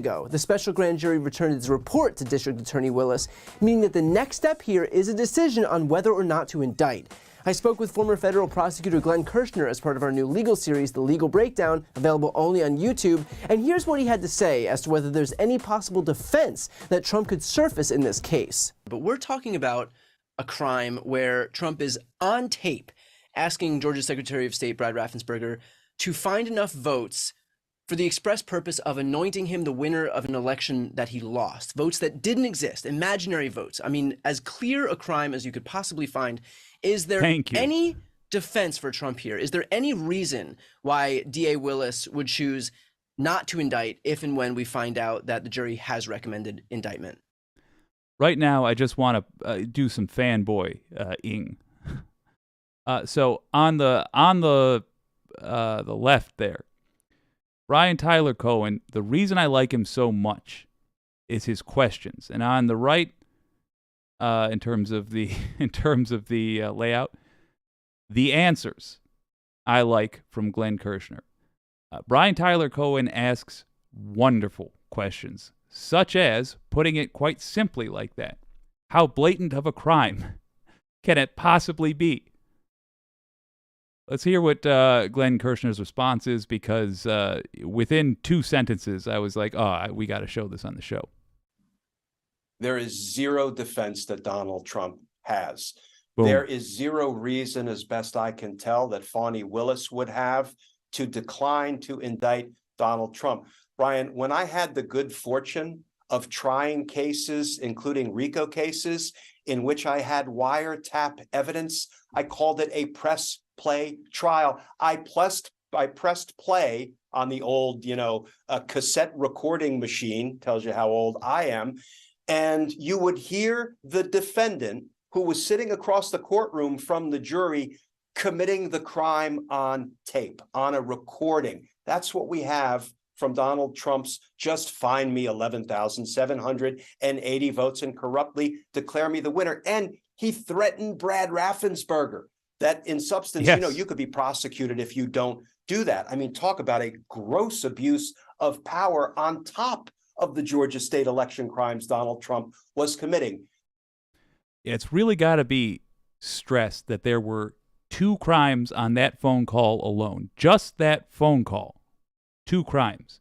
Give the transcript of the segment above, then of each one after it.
ago. The special grand jury returned its report to District Attorney Willis, meaning that the next step here is a decision on whether or not to indict. I spoke with former federal prosecutor Glenn Kirshner as part of our new legal series, The Legal Breakdown, available only on YouTube, and here's what he had to say as to whether there's any possible defense that Trump could surface in this case. But we're talking about a crime where Trump is on tape asking Georgia's Secretary of State Brad Raffensperger to find enough votes for the express purpose of anointing him the winner of an election that he lost. Votes that didn't exist, imaginary votes. I mean, as clear a crime as you could possibly find. Is there any defense for Trump here? Is there any reason why DA Willis would choose not to indict if and when we find out that the jury has recommended indictment? Right now, I just want to do some fanboy-ing. So on the left there, Brian Tyler Cohen, the reason I like him so much is his questions. And on the right, in terms of the layout, the answers I like from Glenn Kirshner. Brian Tyler Cohen asks wonderful questions, such as, putting it quite simply like that, how blatant of a crime can it possibly be? Let's hear what Glenn Kirshner's response is, because within 2 sentences, I was like, oh, we got to show this on the show. There is zero defense that Donald Trump has. Boom. There is zero reason, as best I can tell, that Fani Willis would have to decline to indict Donald Trump. Brian, when I had the good fortune of trying cases, including RICO cases, in which I had wiretap evidence, I called it a press play trial. I pressed play on the old, cassette recording machine, tells you how old I am. And you would hear the defendant, who was sitting across the courtroom from the jury, committing the crime on tape, on a recording. That's what we have from Donald Trump's just find me 11,780 votes and corruptly declare me the winner. And he threatened Brad Raffensperger that in substance, yes, you could be prosecuted if you don't do that. I mean, talk about a gross abuse of power on top of the Georgia state election crimes Donald Trump was committing. It's really got to be stressed that there were 2 crimes on that phone call alone. Just that phone call. 2 crimes.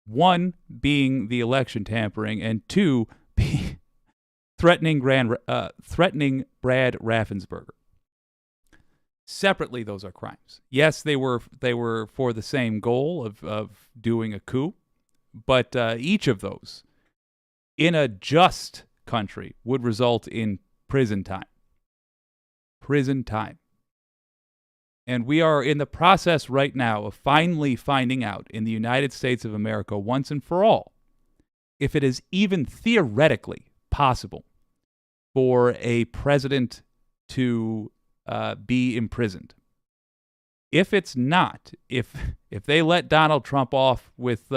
1 being the election tampering, and 2 being threatening Brad Raffensperger. Separately, those are crimes. Yes, they were for the same goal of doing a coup, but each of those, in a just country, would result in prison time. Prison time. And we are in the process right now of finally finding out in the United States of America once and for all if it is even theoretically possible for a president to be imprisoned. If it's not, if they let Donald Trump off with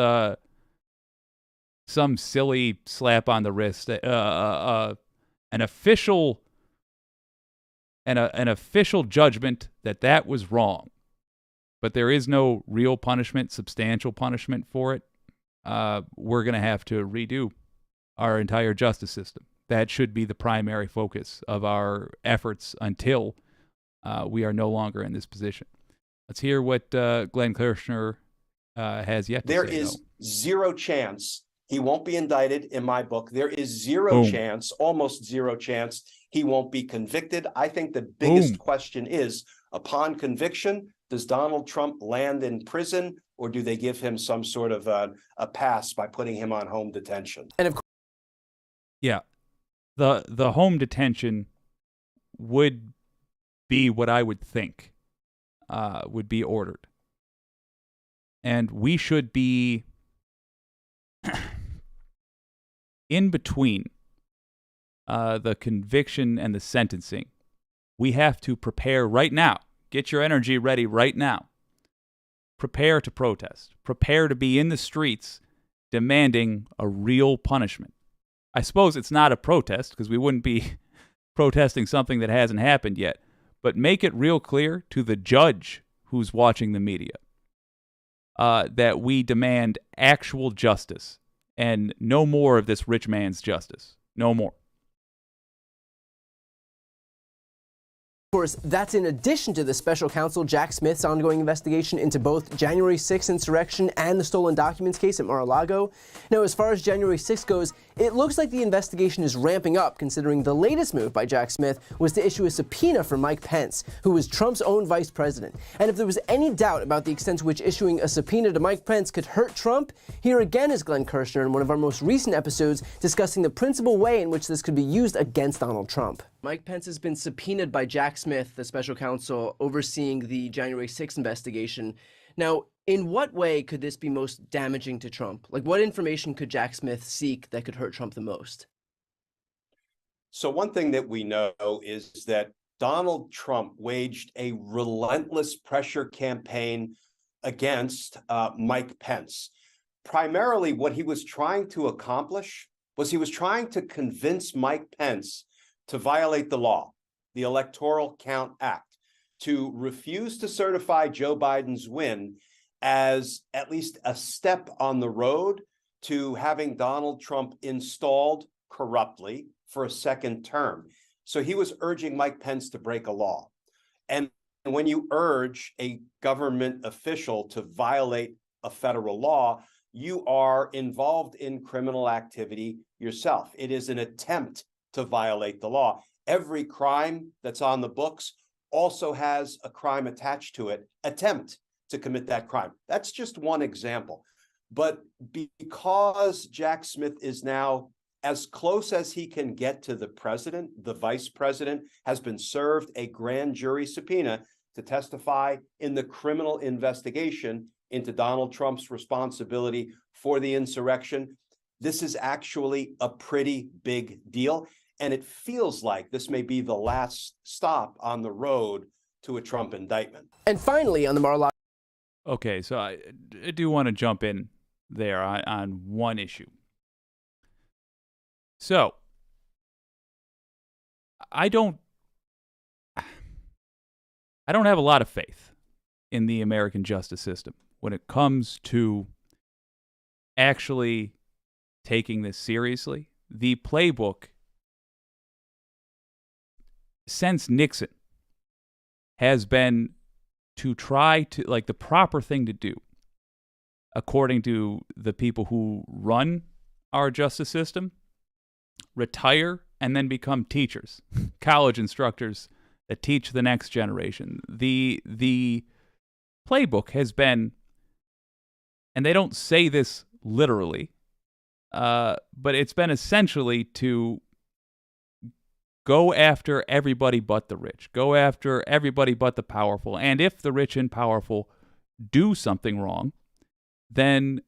some silly slap on the wrist, an official judgment that was wrong, but there is no real punishment, substantial punishment for it, we're going to have to redo our entire justice system. That should be the primary focus of our efforts until we are no longer in this position. Let's hear what Glenn Kirshner has yet to say. There is zero chance he won't be indicted in my book. There is zero chance, almost zero chance, he won't be convicted. I think the biggest question is, upon conviction, does Donald Trump land in prison, or do they give him some sort of a pass by putting him on home detention? And of course, yeah, the home detention would be what I would think would be ordered. And we should be in between the conviction and the sentencing. We have to prepare right now. Get your energy ready right now. Prepare to protest. Prepare to be in the streets demanding a real punishment. I suppose it's not a protest because we wouldn't be protesting something that hasn't happened yet. But make it real clear to the judge who's watching the media that we demand actual justice and no more of this rich man's justice. No more. Of course, that's in addition to the special counsel Jack Smith's ongoing investigation into both January 6th insurrection and the stolen documents case at Mar-a-Lago. Now, as far as January 6th goes, it looks like the investigation is ramping up, considering the latest move by Jack Smith was to issue a subpoena for Mike Pence, who was Trump's own vice president. And if there was any doubt about the extent to which issuing a subpoena to Mike Pence could hurt Trump, here again is Glenn Kirshner in one of our most recent episodes discussing the principal way in which this could be used against Donald Trump. Mike Pence has been subpoenaed by Jack Smith, the special counsel overseeing the January 6th investigation. Now, in what way could this be most damaging to Trump? Like, what information could Jack Smith seek that could hurt Trump the most? So one thing that we know is that Donald Trump waged a relentless pressure campaign against Mike Pence. Primarily, what he was trying to accomplish was he was trying to convince Mike Pence to violate the law, the Electoral Count Act, to refuse to certify Joe Biden's win as at least a step on the road to having Donald Trump installed corruptly for a second term. So he was urging Mike Pence to break a law. And when you urge a government official to violate a federal law, you are involved in criminal activity yourself. It is an attempt to violate the law. Every crime that's on the books also has a crime attached to it, attempt to commit that crime. That's just one example. But because Jack Smith is now as close as he can get to the president, the vice president has been served a grand jury subpoena to testify in the criminal investigation into Donald Trump's responsibility for the insurrection. This is actually a pretty big deal. And it feels like this may be the last stop on the road to a Trump indictment. And finally, on the Mar-a-Lago. Okay, so I do want to jump in there on one issue. So, I don't have a lot of faith in the American justice system when it comes to actually taking this seriously. The playbook since Nixon has been to try to, like, the proper thing to do, according to the people who run our justice system, retire and then become teachers, college instructors that teach the next generation. The playbook has been, and they don't say this literally, but it's been essentially to go after everybody but the rich. Go after everybody but the powerful. And if the rich and powerful do something wrong, then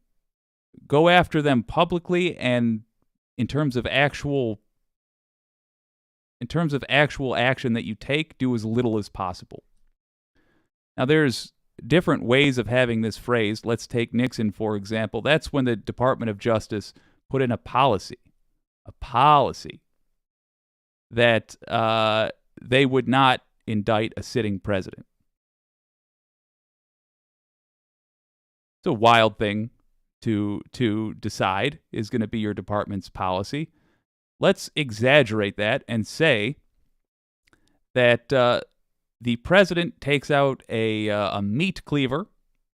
go after them publicly, and in terms of actual action that you take, do as little as possible. Now, there's different ways of having this phrased. Let's take Nixon, for example. That's when the Department of Justice put in a policy that they would not indict a sitting president. It's a wild thing to decide is going to be your department's policy. Let's exaggerate that and say that the president takes out a meat cleaver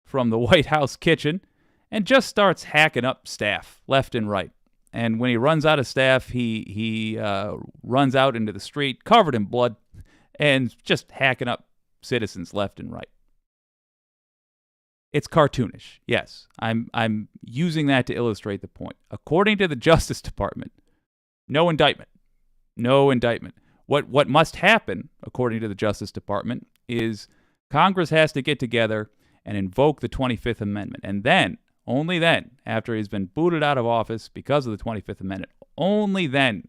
from the White House kitchen and just starts hacking up staff left and right. And when he runs out of staff, he runs out into the street covered in blood and just hacking up citizens left and right. It's cartoonish. Yes, I'm using that to illustrate the point. According to the Justice Department, no indictment. No indictment. What must happen, according to the Justice Department, is Congress has to get together and invoke the 25th Amendment. And then, only then, after he's been booted out of office because of the 25th Amendment, only then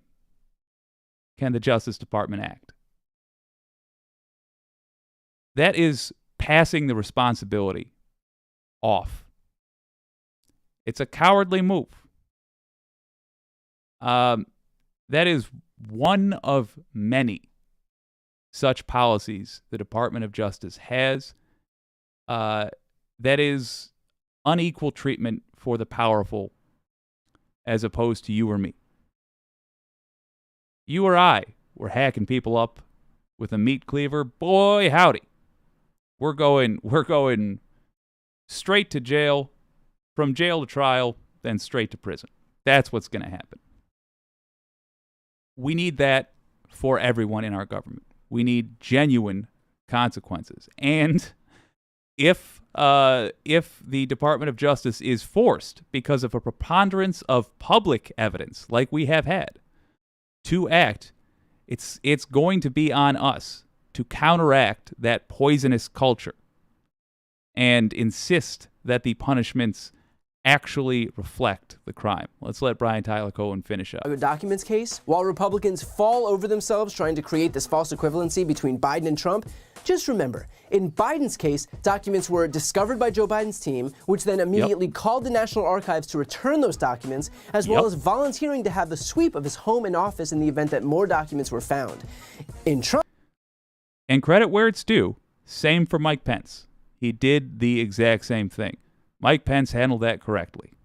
can the Justice Department act. That is passing the responsibility off. It's a cowardly move. That is one of many such policies the Department of Justice has. That is unequal treatment for the powerful as opposed to you or me. You or I were hacking people up with a meat cleaver. Boy, howdy. We're going straight to jail, from jail to trial, then straight to prison. That's what's going to happen. We need that for everyone in our government. We need genuine consequences. And if the Department of Justice is forced, because of a preponderance of public evidence, like we have had, to act, it's going to be on us to counteract that poisonous culture and insist that the punishments actually reflect the crime. Let's let Brian Tyler Cohen finish up. A documents case, while Republicans fall over themselves trying to create this false equivalency between Biden and Trump, just remember, in Biden's case, documents were discovered by Joe Biden's team, which then immediately called the National Archives to return those documents, as well as volunteering to have the sweep of his home and office in the event that more documents were found. In Trump, and credit where it's due, same for Mike Pence. He did the exact same thing. Mike Pence handled that correctly. In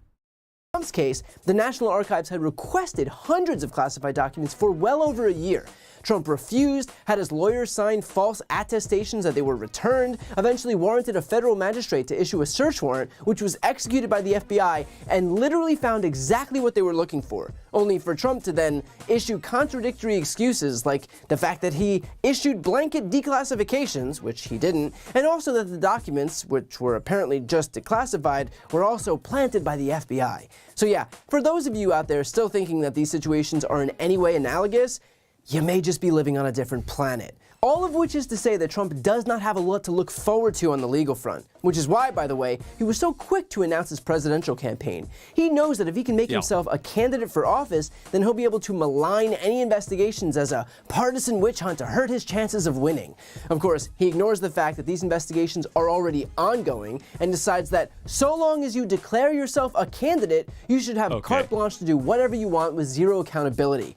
Trump's case, the National Archives had requested hundreds of classified documents for well over a year. Trump refused, had his lawyers sign false attestations that they were returned, eventually warranted a federal magistrate to issue a search warrant, which was executed by the FBI, and literally found exactly what they were looking for, only for Trump to then issue contradictory excuses, like the fact that he issued blanket declassifications, which he didn't, and also that the documents, which were apparently just declassified, were also planted by the FBI. So yeah, for those of you out there still thinking that these situations are in any way analogous, you may just be living on a different planet. All of which is to say that Trump does not have a lot to look forward to on the legal front, which is why, by the way, he was so quick to announce his presidential campaign. He knows that if he can make himself a candidate for office, then he'll be able to malign any investigations as a partisan witch hunt to hurt his chances of winning. Of course, he ignores the fact that these investigations are already ongoing and decides that so long as you declare yourself a candidate, you should have carte blanche to do whatever you want with zero accountability.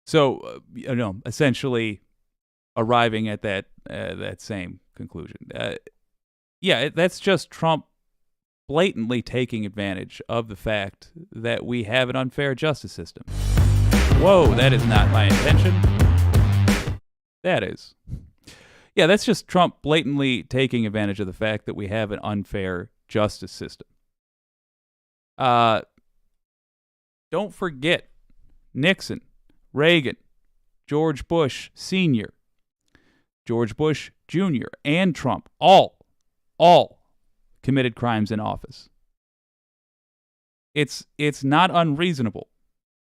So, essentially arriving at that same conclusion. That's just Trump blatantly taking advantage of the fact that we have an unfair justice system. Whoa, that is not my intention. That is. Yeah, that's just Trump blatantly taking advantage of the fact that we have an unfair justice system. Don't forget Nixon, Reagan, George Bush Sr., George Bush Jr., and Trump all committed crimes in office. It's not unreasonable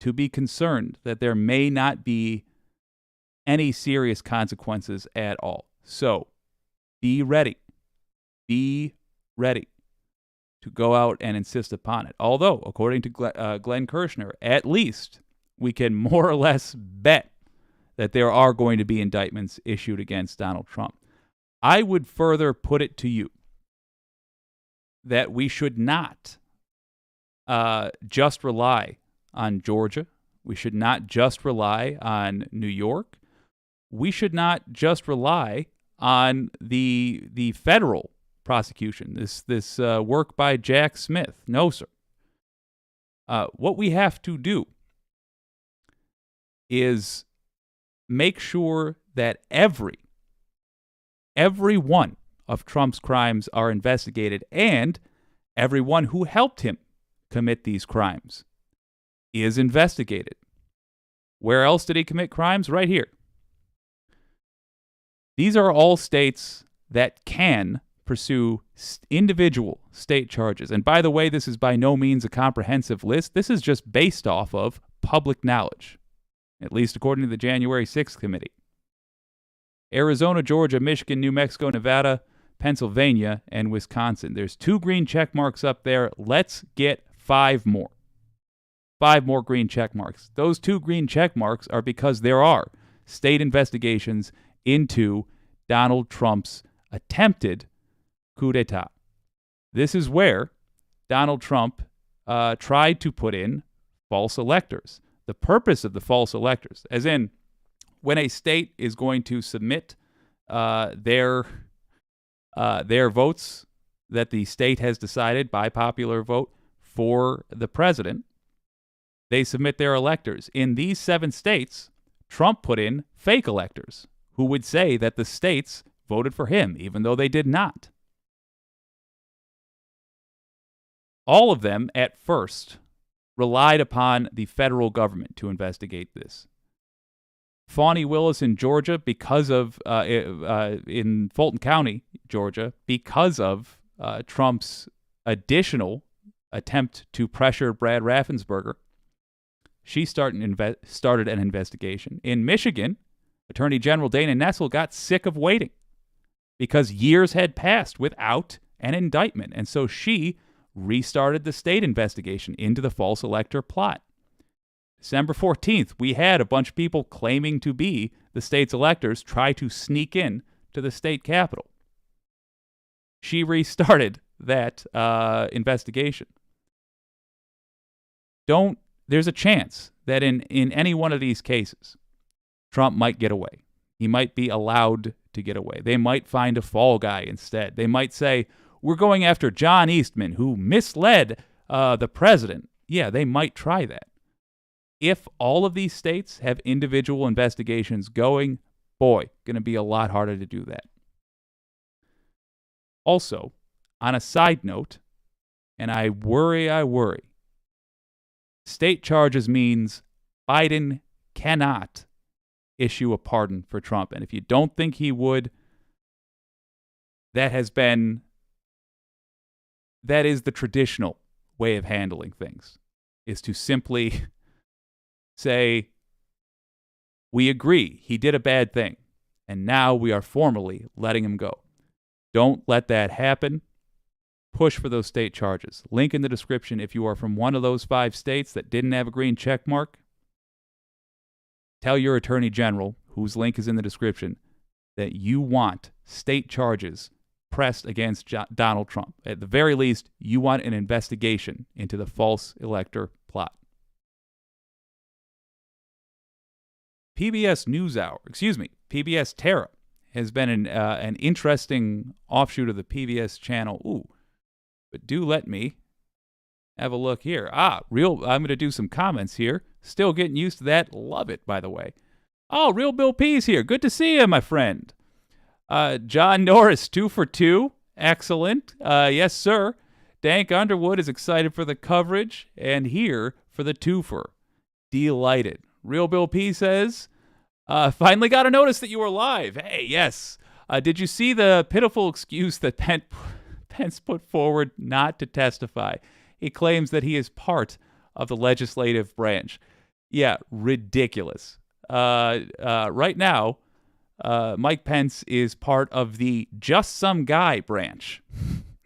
to be concerned that there may not be any serious consequences at all. So be ready. Be ready to go out and insist upon it. Although, according to Glenn Kirshner, at least we can more or less bet that there are going to be indictments issued against Donald Trump. I would further put it to you that we should not just rely on Georgia. We should not just rely on New York. We should not just rely on the federal prosecution, this work by Jack Smith. No, sir. What we have to do is make sure that every one of Trump's crimes are investigated, and everyone who helped him commit these crimes is investigated. Where else did he commit crimes? Right here. These are all states that can pursue individual state charges. And by the way, this is by no means a comprehensive list. This is just based off of public knowledge, at least according to the January 6th committee. Arizona, Georgia, Michigan, New Mexico, Nevada, Pennsylvania, and Wisconsin. There's 2 green check marks up there. Let's get 5 more. 5 more green check marks. Those 2 green check marks are because there are state investigations into Donald Trump's attempted coup d'etat. This is where Donald Trump tried to put in false electors. The purpose of the false electors, as in when a state is going to submit their votes that the state has decided by popular vote for the president, They submit their electors. In these 7 states, Trump put in fake electors who would say that the states voted for him, even though they did not. All of them, at first, relied upon the federal government to investigate this. Fani Willis in Georgia, because of, in Fulton County, Georgia, because of Trump's additional attempt to pressure Brad Raffensperger, she started an investigation. In Michigan, Attorney General Dana Nessel got sick of waiting because years had passed without an indictment, and so she restarted the state investigation into the false elector plot. December 14th, we had a bunch of people claiming to be the state's electors try to sneak in to the state capitol. She restarted that investigation. There's a chance that in any one of these cases, Trump might get away. He might be allowed to get away. They might find a fall guy instead. They might say, we're going after John Eastman, who misled the president. Yeah, they might try that. If all of these states have individual investigations going, boy, going to be a lot harder to do that. Also, on a side note, and I worry, state charges means Biden cannot issue a pardon for Trump. And if you don't think he would, that is the traditional way of handling things, is to simply say, we agree he did a bad thing, and now we are formally letting him go. Don't let that happen. Push for those state charges. Link in the description if you are from one of those 5 states that didn't have a green check mark. Tell your attorney general, whose link is in the description, that you want state charges pressed against Donald Trump. At the very least, you want an investigation into the false elector plot. PBS PBS Terra has been an interesting offshoot of the PBS channel. Ooh, but do let me have a look here. I'm going to do some comments here. Still getting used to that. Love it, by the way. Oh, Real Bill P's here. Good to see you, my friend. John Norris, 2 for 2. Excellent. Yes, sir. Dank Underwood is excited for the coverage and here for the twofer. Delighted. Real Bill P says, finally got a notice that you were live. Hey, yes. Did you see the pitiful excuse that Pence put forward not to testify? He claims that he is part of the legislative branch. Yeah, ridiculous. Right now, Mike Pence is part of the just some guy branch.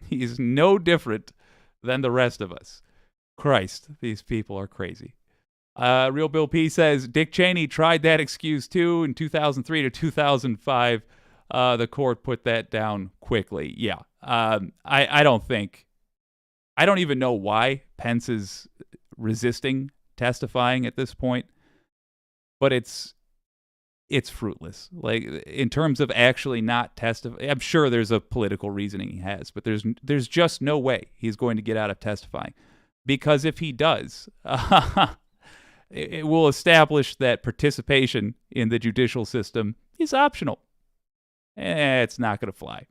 He is no different than the rest of us. Christ, these people are crazy. Real Bill P says, Dick Cheney tried that excuse too in 2003 to 2005. The court put that down quickly. Yeah. I don't even know why Pence is resisting testifying at this point, but it's fruitless. Like, in terms of actually not testifying, I'm sure there's a political reasoning he has, but there's just no way he's going to get out of testifying, because if he does, it will establish that participation in the judicial system is optional. It's not going to fly.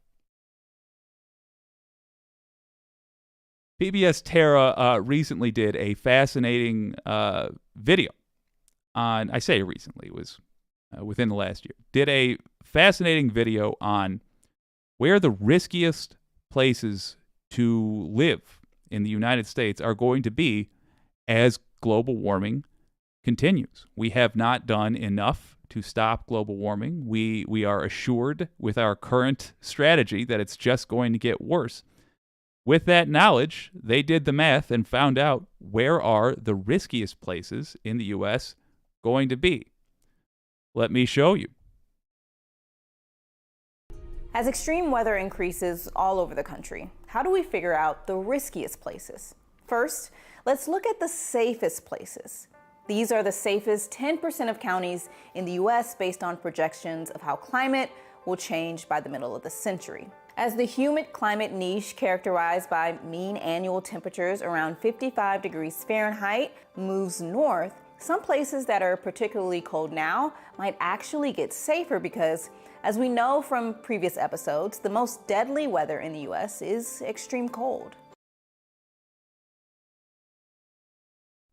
PBS Terra recently did a fascinating video on, I say recently, it was within the last year, did a fascinating video on where the riskiest places to live in the United States are going to be as global warming continues. We have not done enough to stop global warming. We are assured with our current strategy that it's just going to get worse. With that knowledge, they did the math and found out where are the riskiest places in the U.S. going to be. Let me show you. As extreme weather increases all over the country, how do we figure out the riskiest places? First, let's look at the safest places. These are the safest 10% of counties in the U.S. based on projections of how climate will change by the middle of the century. As the humid climate niche characterized by mean annual temperatures around 55 degrees Fahrenheit moves north, some places that are particularly cold now might actually get safer because, as we know from previous episodes, the most deadly weather in the U.S. is extreme cold.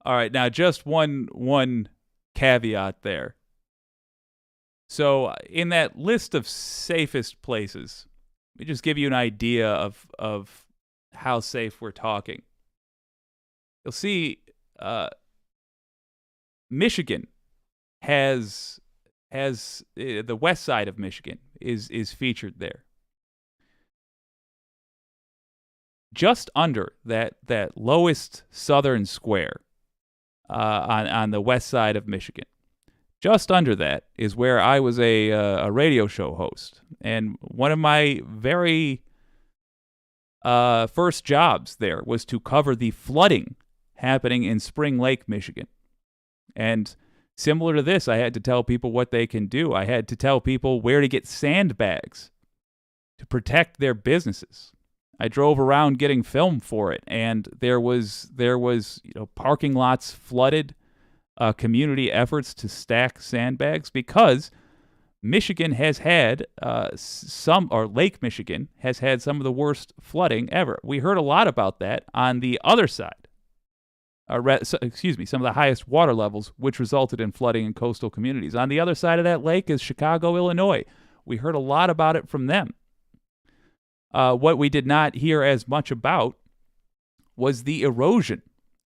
All right, now just one caveat there. So in that list of safest places, let me just give you an idea of how safe we're talking. You'll see Michigan has the west side of Michigan is featured there. Just under that lowest southern square on the west side of Michigan. Just under that is where I was a radio show host. And one of my very first jobs there was to cover the flooding happening in Spring Lake, Michigan. And similar to this, I had to tell people what they can do. I had to tell people where to get sandbags to protect their businesses. I drove around getting film for it, and there was parking lots flooded, community efforts to stack sandbags because Michigan has had Lake Michigan has had some of the worst flooding ever. We heard a lot about that on the other side. Some of the highest water levels, which resulted in flooding in coastal communities. On the other side of that lake is Chicago, Illinois. We heard a lot about it from them. What we did not hear as much about was the erosion,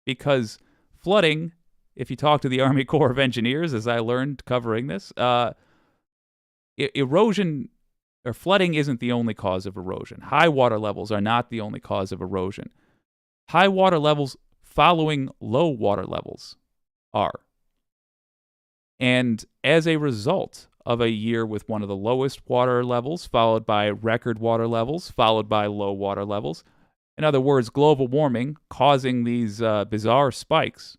because flooding, if you talk to the Army Corps of Engineers, as I learned covering this, erosion or flooding isn't the only cause of erosion. High water levels are not the only cause of erosion. High water levels following low water levels are. And as a result of a year with one of the lowest water levels, followed by record water levels, followed by low water levels, in other words, global warming causing these bizarre spikes,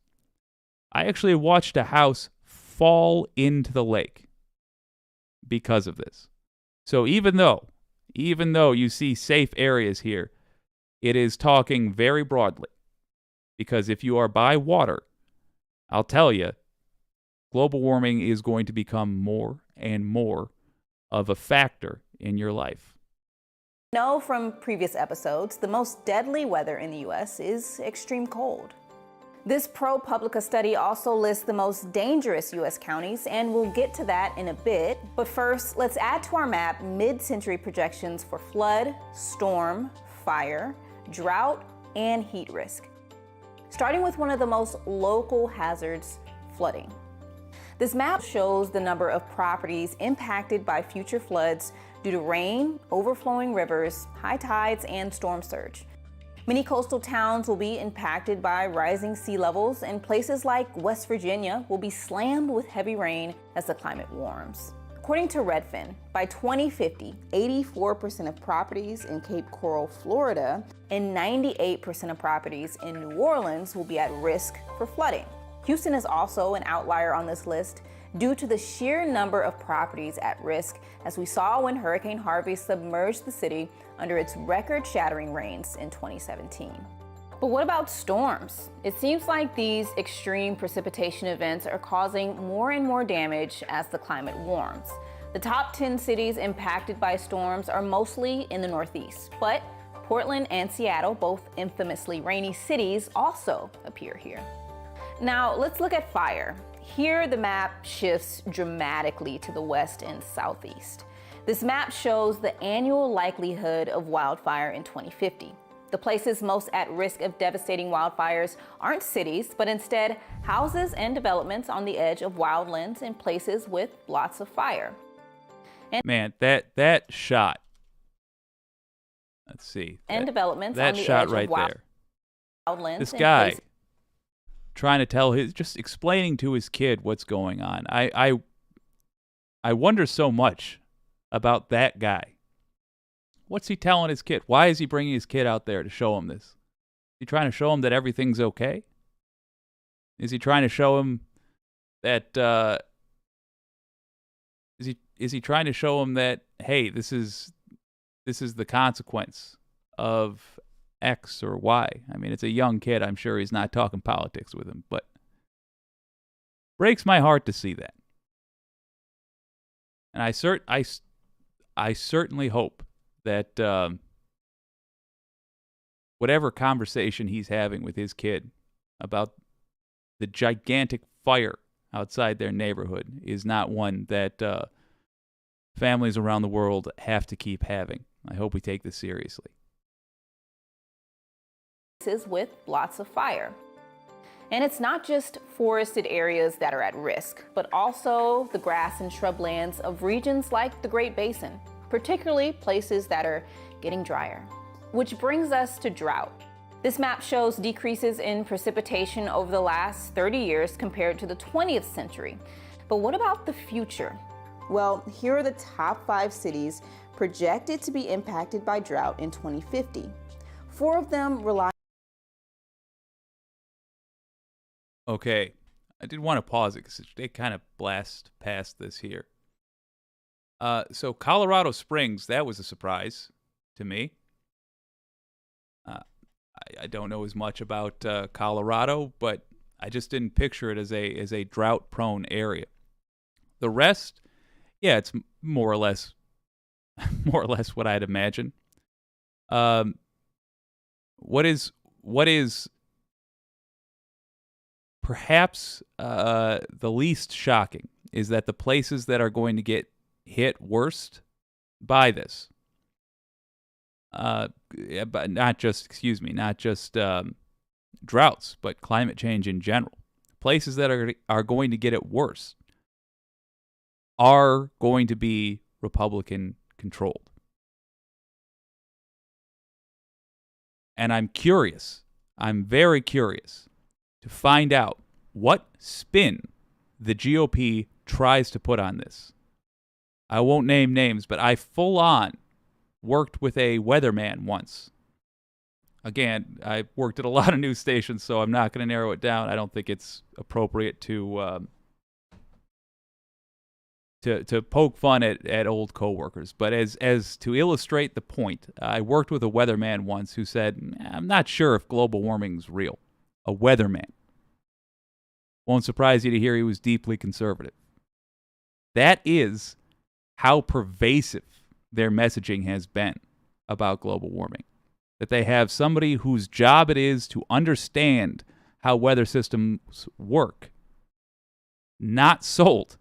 I actually watched a house fall into the lake because of this. So even though you see safe areas here, it is talking very broadly. Because if you are by water, I'll tell you, global warming is going to become more and more of a factor in your life. Know from previous episodes, the most deadly weather in the U.S. is extreme cold. This ProPublica study also lists the most dangerous U.S. counties, and we'll get to that in a bit. But first, let's add to our map mid-century projections for flood, storm, fire, drought, and heat risk. Starting with one of the most local hazards, flooding. This map shows the number of properties impacted by future floods due to rain, overflowing rivers, high tides, and storm surge. Many coastal towns will be impacted by rising sea levels, and places like West Virginia will be slammed with heavy rain as the climate warms. According to Redfin, by 2050, 84% of properties in Cape Coral, Florida, and 98% of properties in New Orleans will be at risk for flooding. Houston is also an outlier on this list due to the sheer number of properties at risk, as we saw when Hurricane Harvey submerged the city under its record-shattering rains in 2017. But what about storms? It seems like these extreme precipitation events are causing more and more damage as the climate warms. The top 10 cities impacted by storms are mostly in the Northeast, but Portland and Seattle, both infamously rainy cities, also appear here. Now let's look at fire. Here the map shifts dramatically to the west and southeast. This map shows the annual likelihood of wildfire in 2050. The places most at risk of devastating wildfires aren't cities, but instead houses and developments on the edge of wildlands and places with lots of fire. Man, that shot. Let's see. And developments that on the shot edge right of there. Wildlands. This guy trying to tell just explaining to his kid what's going on. I wonder so much about that guy. What's he telling his kid? Why is he bringing his kid out there to show him this? Is he trying to show him that everything's okay? Is he trying to show him that is he trying to show him that, hey, this is this is the consequence of X or Y. I mean, it's a young kid. I'm sure he's not talking politics with him, but breaks my heart to see that. And I certainly hope that whatever conversation he's having with his kid about the gigantic fire outside their neighborhood is not one that families around the world have to keep having. I hope we take this seriously. With lots of fire. And it's not just forested areas that are at risk, but also the grass and shrublands of regions like the Great Basin, particularly places that are getting drier. Which brings us to drought. This map shows decreases in precipitation over the last 30 years compared to the 20th century. But what about the future? Well, here are the top 5 cities projected to be impacted by drought in 2050. 4 of them rely. Okay, I did want to pause it because they kind of blast past this here. So Colorado Springs, that was a surprise to me. I don't know as much about Colorado, but I just didn't picture it as a drought-prone area. The rest, yeah, it's more or less what I'd imagine. What is perhaps the least shocking is that the places that are going to get hit worst by this, but not just droughts, but climate change in general. Places that are going to get it worse are going to be Republican controlled. And I'm very curious to find out what spin the GOP tries to put on this. I won't name names, but I full on worked with a weatherman once. Again, I worked at a lot of news stations, so I'm not going to narrow it down. I don't think it's appropriate to poke fun at old coworkers. But as to illustrate the point, I worked with a weatherman once who said, "I'm not sure if global warming's real." A weatherman. Won't surprise you to hear he was deeply conservative. That is how pervasive their messaging has been about global warming. That they have somebody whose job it is to understand how weather systems work, not sold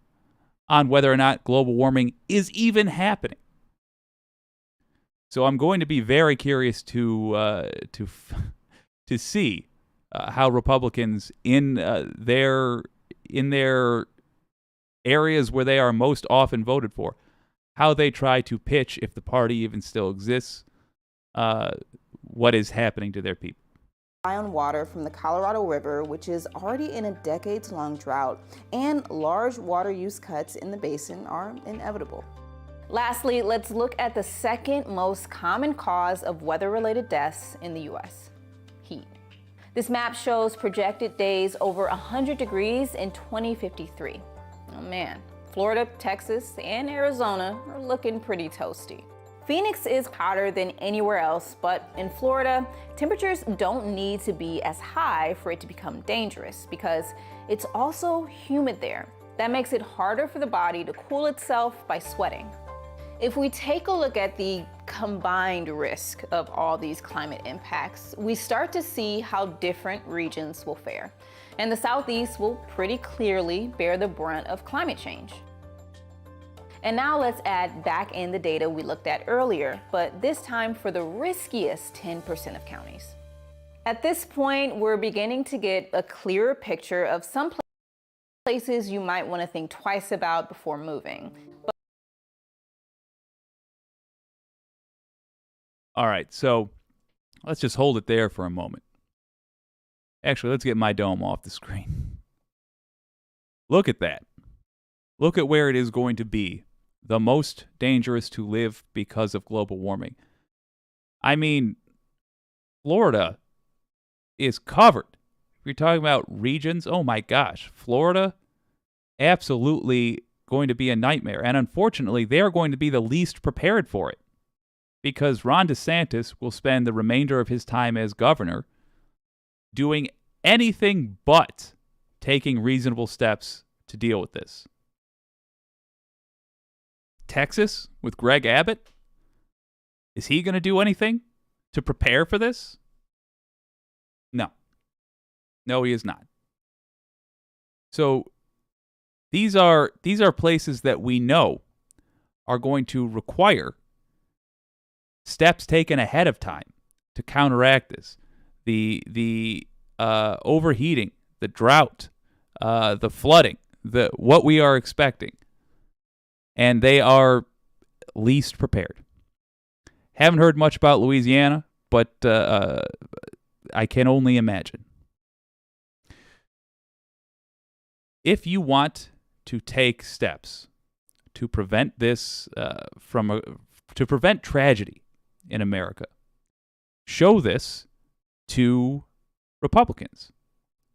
on whether or not global warming is even happening. So I'm going to be very curious to see how Republicans in their areas where they are most often voted for, how they try to pitch, if the party even still exists, what is happening to their people. On water from the Colorado River, which is already in a decades-long drought, and large water use cuts in the basin are inevitable. Lastly, let's look at the second most common cause of weather-related deaths in the U.S., heat. This map shows projected days over 100 degrees in 2053. Oh man, Florida, Texas, and Arizona are looking pretty toasty. Phoenix is hotter than anywhere else, but in Florida, temperatures don't need to be as high for it to become dangerous because it's also humid there. That makes it harder for the body to cool itself by sweating. If we take a look at the combined risk of all these climate impacts, we start to see how different regions will fare. And the Southeast will pretty clearly bear the brunt of climate change. And now let's add back in the data we looked at earlier, but this time for the riskiest 10% of counties. At this point, we're beginning to get a clearer picture of some places you might want to think twice about before moving. All right, so let's just hold it there for a moment. Actually, let's get my dome off the screen. Look at that. Look at where it is going to be the most dangerous to live because of global warming. I mean, Florida is covered. If you're talking about regions, oh my gosh, Florida, absolutely going to be a nightmare. And unfortunately, they're going to be the least prepared for it. because Ron DeSantis will spend the remainder of his time as governor doing anything but taking reasonable steps to deal with this. Texas with Greg Abbott, is he going to do anything to prepare for this? No. No, he is not. So these are places that we know are going to require steps taken ahead of time to counteract this. The overheating, the drought, the flooding, what we are expecting. And they are least prepared. Haven't heard much about Louisiana, but I can only imagine. If you want to take steps to prevent this to prevent tragedy in America, show this to Republicans.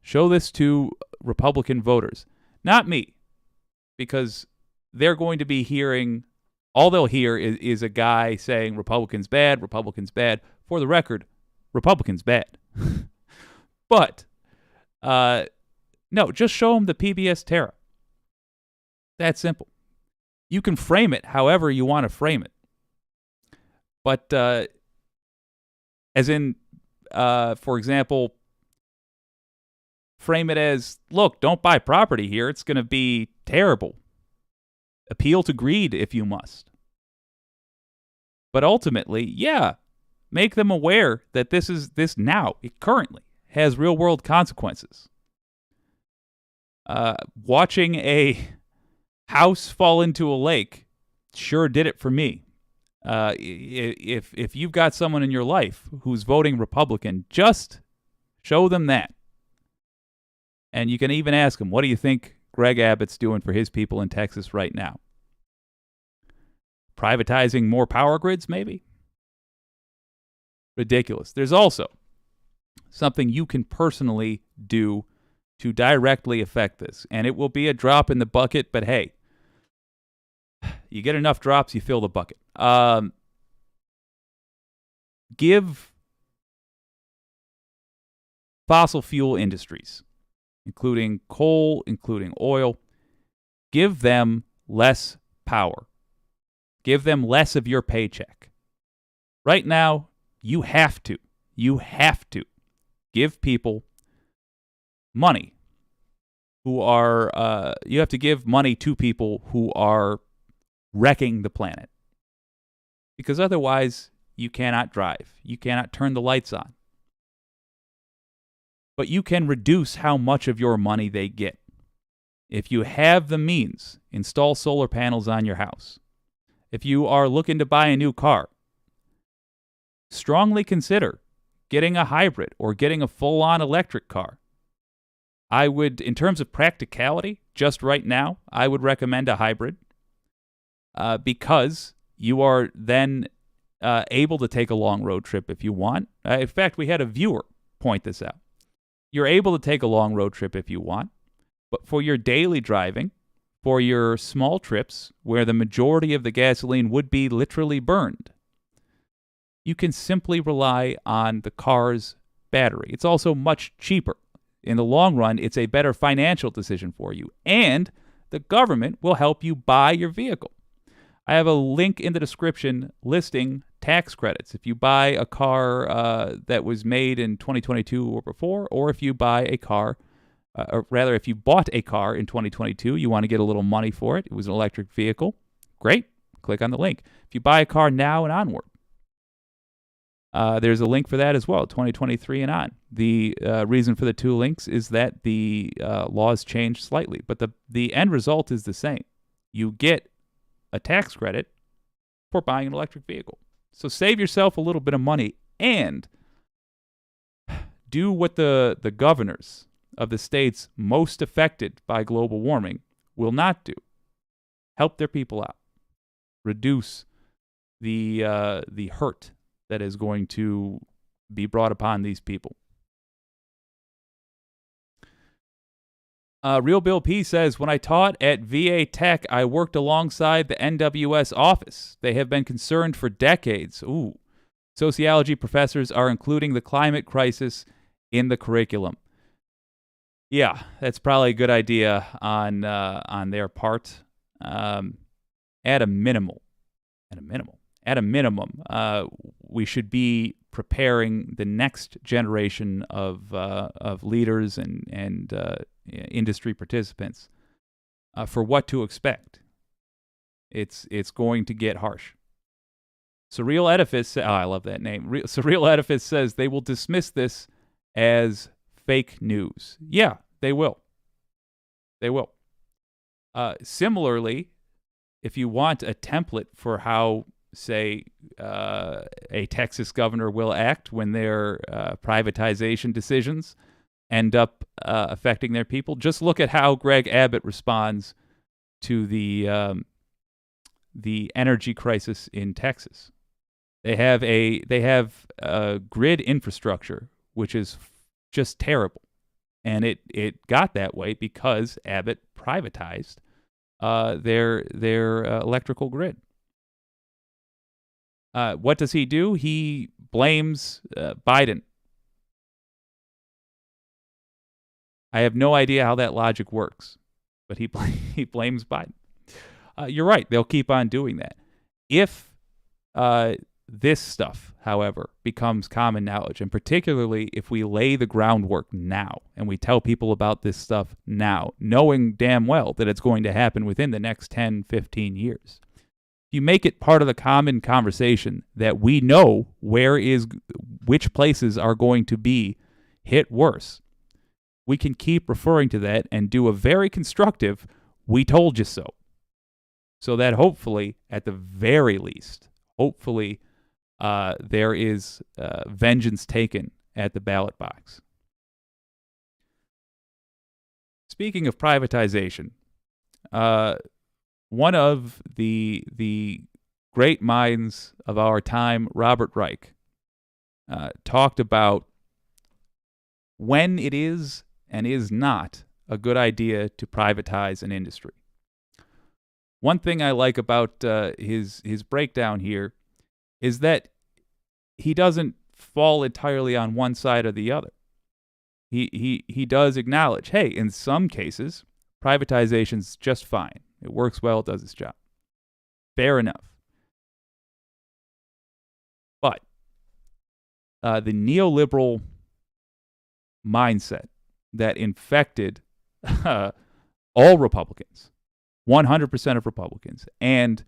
Show this to Republican voters. Not me, because they're going to be hearing, all they'll hear is a guy saying Republicans bad, Republicans bad. For the record, Republicans bad. But, no, just show them the PBS Terra. That simple. You can frame it however you want to frame it. But, as in, for example, frame it as, look, don't buy property here. It's going to be terrible. Appeal to greed if you must. But ultimately, yeah, make them aware that this currently has real world consequences. Watching a house fall into a lake sure did it for me. If you've got someone in your life who's voting Republican, just show them that. And you can even ask them, what do you think Greg Abbott's doing for his people in Texas right now? Privatizing more power grids, maybe? Ridiculous. There's also something you can personally do to directly affect this. And it will be a drop in the bucket, but hey, you get enough drops, you fill the bucket. Give fossil fuel industries, including coal, including oil, give them less power. Give them less of your paycheck. Right now, you have to give people money who are, you have to give money to people who are wrecking the planet. Because otherwise, you cannot drive. You cannot turn the lights on. But you can reduce how much of your money they get. If you have the means, install solar panels on your house. If you are looking to buy a new car, strongly consider getting a hybrid or getting a full-on electric car. I would, in terms of practicality, just right now, I would recommend a hybrid because you are then able to take a long road trip if you want. In fact, we had a viewer point this out. You're able to take a long road trip if you want, but for your daily driving, for your small trips where the majority of the gasoline would be literally burned, you can simply rely on the car's battery. It's also much cheaper. In the long run, it's a better financial decision for you, and the government will help you buy your vehicle. I have a link in the description listing tax credits. If you buy a car that was made in 2022 or before, or if you buy a car, or rather, if you bought a car in 2022, you want to get a little money for it. It was an electric vehicle. Great. Click on the link. If you buy a car now and onward, there's a link for that as well, 2023 and on. The reason for the two links is that the laws changed slightly, but the end result is the same. You get a tax credit for buying an electric vehicle. So save yourself a little bit of money and do what the governors of the states most affected by global warming will not do. Help their people out. Reduce the hurt that is going to be brought upon these people. Real Bill P says, when I taught at VA Tech, I worked alongside the NWS office. They have been concerned for decades. Ooh. Sociology professors are including the climate crisis in the curriculum. Yeah, that's probably a good idea on their part. At a minimum, we should be preparing the next generation of leaders and industry participants for what to expect. It's going to get harsh. Surreal Edifice, I love that name. Surreal Edifice says they will dismiss this as fake news. Yeah, they will. They will. Similarly, if you want a template for how, say, a Texas governor will act when their privatization decisions end up affecting their people, just look at how Greg Abbott responds to the energy crisis in Texas. They have a grid infrastructure which is just terrible, and it got that way because Abbott privatized their electrical grid. What does he do? He blames Biden. I have no idea how that logic works, but he blames Biden. You're right. They'll keep on doing that. If this stuff, however, becomes common knowledge, and particularly if we lay the groundwork now and we tell people about this stuff now, knowing damn well that it's going to happen within the next 10, 15 years, you make it part of the common conversation that we know which places are going to be hit worse. We can keep referring to that and do a very constructive, we told you so. So that hopefully, at the very least, there is vengeance taken at the ballot box. Speaking of privatization, one of the great minds of our time, Robert Reich, talked about when it is and is not a good idea to privatize an industry. One thing I like about his breakdown here is that he doesn't fall entirely on one side or the other. He does acknowledge, hey, in some cases, privatization's just fine. It works well, it does its job. Fair enough. But the neoliberal mindset that infected all Republicans, 100% of Republicans, and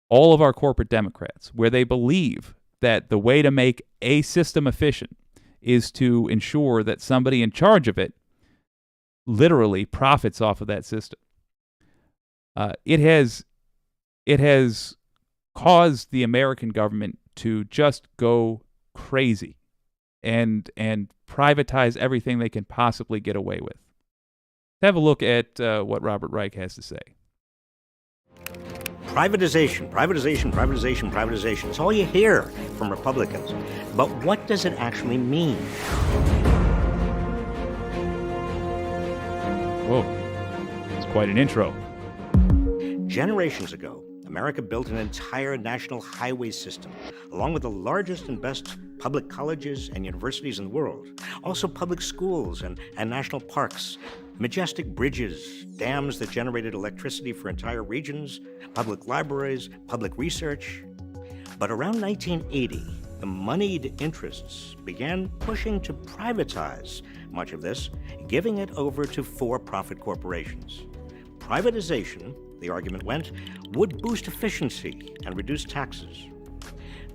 all of our corporate Democrats, where they believe that the way to make a system efficient is to ensure that somebody in charge of it literally profits off of that system. It has caused the American government to just go crazy and privatize everything they can possibly get away with. Let's have a look at what Robert Reich has to say. Privatization, privatization, privatization, privatization. It's all you hear from Republicans. But what does it actually mean? Whoa, it's quite an intro. Generations ago, America built an entire national highway system, along with the largest and best public colleges and universities in the world. Also public schools and national parks, majestic bridges, dams that generated electricity for entire regions, public libraries, public research. But around 1980, the moneyed interests began pushing to privatize much of this, giving it over to for-profit corporations. Privatization, the argument went, would boost efficiency and reduce taxes.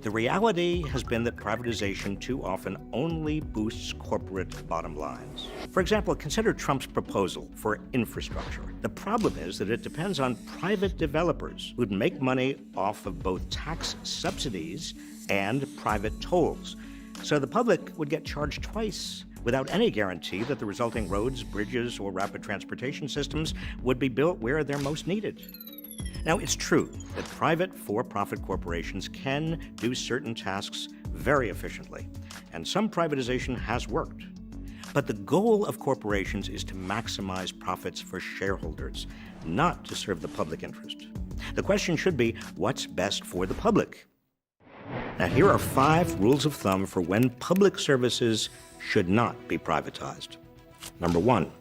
The reality has been that privatization too often only boosts corporate bottom lines. For example, consider Trump's proposal for infrastructure. The problem is that it depends on private developers who'd make money off of both tax subsidies and private tolls. So the public would get charged twice without any guarantee that the resulting roads, bridges, or rapid transportation systems would be built where they're most needed. Now, it's true that private for-profit corporations can do certain tasks very efficiently, and some privatization has worked. But the goal of corporations is to maximize profits for shareholders, not to serve the public interest. The question should be, what's best for the public? Now, here are 5 rules of thumb for when public services should not be privatized. Number 1,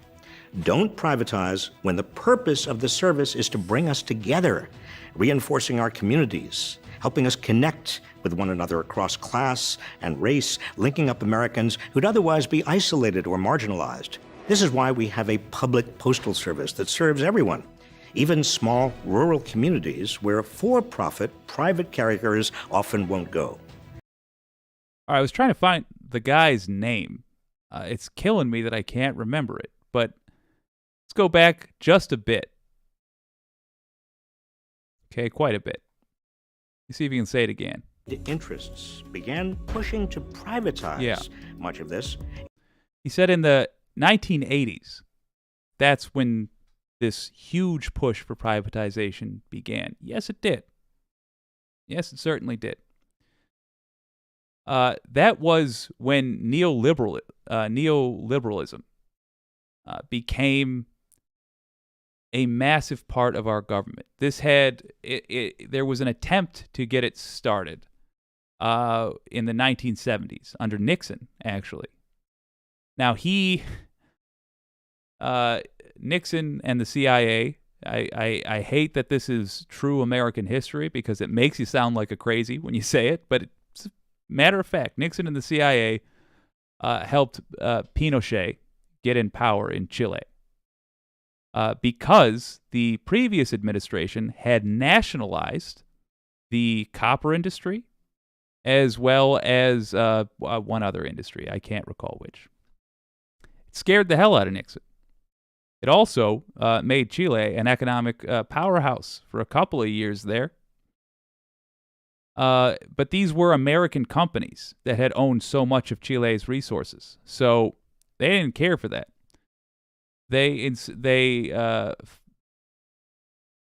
don't privatize when the purpose of the service is to bring us together, reinforcing our communities, helping us connect with one another across class and race, linking up Americans who'd otherwise be isolated or marginalized. This is why we have a public postal service that serves everyone, even small rural communities where for-profit private carriers often won't go. All right, I was trying to find the guy's name. It's killing me that I can't remember it, but let's go back just a bit. Okay, quite a bit. Let's see if you can say it again. The interests began pushing to privatize much of this. He said in the 1980s, that's when this huge push for privatization began. Yes, it did. Yes, it certainly did. That was when neoliberalism became a massive part of our government. There was an attempt to get it started in the 1970s under Nixon, actually. Now Nixon and the CIA, I hate that this is true American history because it makes you sound like a crazy when you say it, but it's a matter of fact. Nixon and the CIA helped Pinochet get in power in Chile because the previous administration had nationalized the copper industry as well as one other industry. I can't recall which. It scared the hell out of Nixon. It also made Chile an economic powerhouse for a couple of years there. But these were American companies that had owned so much of Chile's resources. So they didn't care for that. They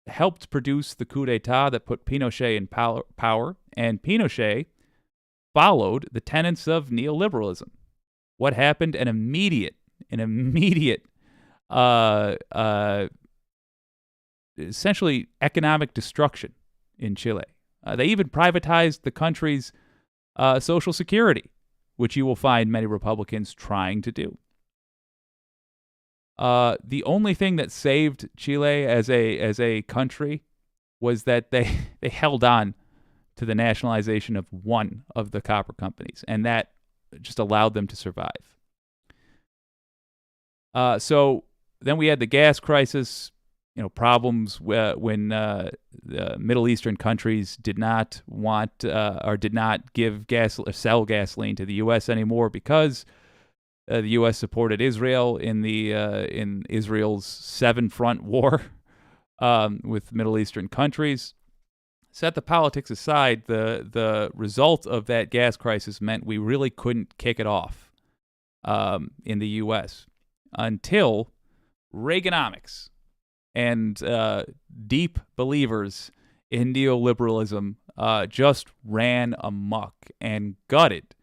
helped produce the coup d'etat that put Pinochet in power, and Pinochet followed the tenets of neoliberalism. What happened? An immediate essentially economic destruction in Chile. They even privatized the country's Social Security, which you will find many Republicans trying to do. The only thing that saved Chile as a country was that they held on to the nationalization of one of the copper companies, and that just allowed them to survive. So then we had the gas crisis, problems when the Middle Eastern countries did not want or did not sell gasoline to the U.S. anymore because the U.S. supported Israel in Israel's 7-front war with Middle Eastern countries. Set the politics aside, the result of that gas crisis meant we really couldn't kick it off in the U.S. until Reaganomics and deep believers in neoliberalism just ran amok and gutted